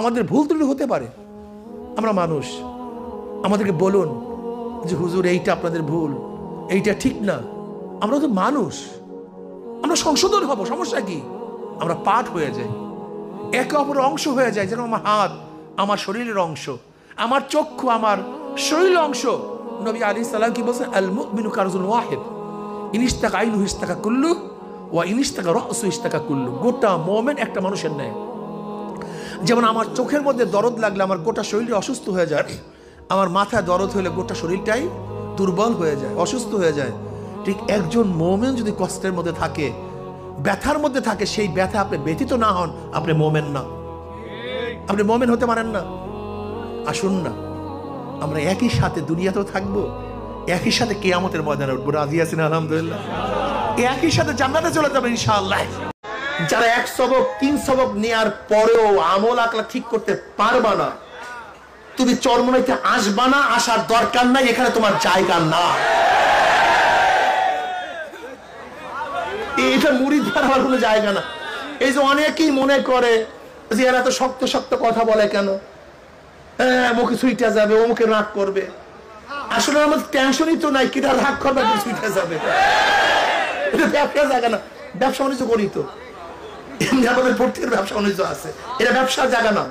আমাদের ভুল ত্রুটি হতে পারে, আমরা মানুষ, আমাদেরকে বলুন যে হুজুর এইটা আপনাদের ভুল, এইটা ঠিক না। আমরা তো মানুষ, আমরা সংশোধন হব, সমস্যা কি? আমরা পাঠ হয়ে যাই, একে অপরের অংশ হয়ে যায়। যেন আমার হাত আমার শরীরের অংশ, আমার চক্ষু আমার শরীরের অংশ। নবী আলাইহিস সালাম কি বলছেন? আল মুমিনু কারজুল ওয়াহিদ, ইনিস্তাকা আইনু ইস্তাকা কুল্লু ওয়া ইনিস্তাকা রাসু ইস্তাকা কুল্লু। গোটা মুমিন একটা মানুষের ন্যায়। যেমন আমার চোখের মধ্যে দরদ লাগলে আমার গোটা শরীর অসুস্থ হয়ে যায়, আমার মাথায় দরদ হলে গোটা শরীরটাই দুর্বল হয়ে যায়, অসুস্থ হয়ে যায়। ঠিক একজন মুমিন যদি কষ্টের মধ্যে থাকে, ব্যথার মধ্যে থাকে, সেই ব্যথা আপনি ব্যথিত না হন, আপনি মুমিন না, আপনি মুমিন হতে পারেন না। আসুন না, আমরা একই সাথে দুনিয়াতেও থাকবো, একই সাথে কিয়ামতের ময়দানে উঠবো। রাজি আছেন? আলহামদুলিল্লাহ। একই সাথে জান্নাতে চলে যাবেন ইনশাআল্লাহ। যারা 1 সবক 3 সবক নেওয়ার পরেও আমল আকলা ঠিক করতে পারবা না, তুমি চরমনাইতে আসবা না, আসার দরকার নাই, এখানে তোমার জায়গা না। এটা মুরিদ হওয়ার কোনো জায়গা না। এই যে অনেকেই মনে করে যে এরা তো শক্ত শক্ত কথা বলে কেন, মুখে ছুইটা যাবে, ও মুখে রাগ করবে। আসলে আমাদের টেনশনই তো নাই, কিটা রাগ করবে, ছুইটা যাবে। এটা ব্যবসার জায়গা না, ব্যবসা বাণিজ্য করি তো, এমনি আমাদের প্রত্যেকের ব্যবসা বাণিজ্য আছে, এটা ব্যবসার জায়গা না,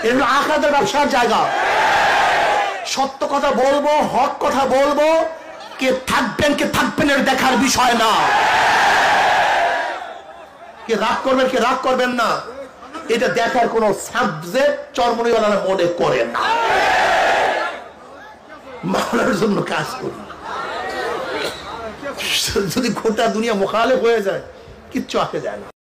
এটা হলো আখিরাতের ব্যবসার জায়গা। সত্য কথা বলবো, হক কথা বলবো, কে থাকবেন কে থাকবেন এর দেখার বিষয় না, কে রাগ করবেন কে রাগ করবেন না, এটা দেখার কোন সাবজেক্ট চরমনিওয়ালারা মনে করে না। মাওলার জন্য কাজ করি। যদি গোটা দুনিয়া মুখালেফ হয়ে যায়, কিচ্ছু আসে যায় না।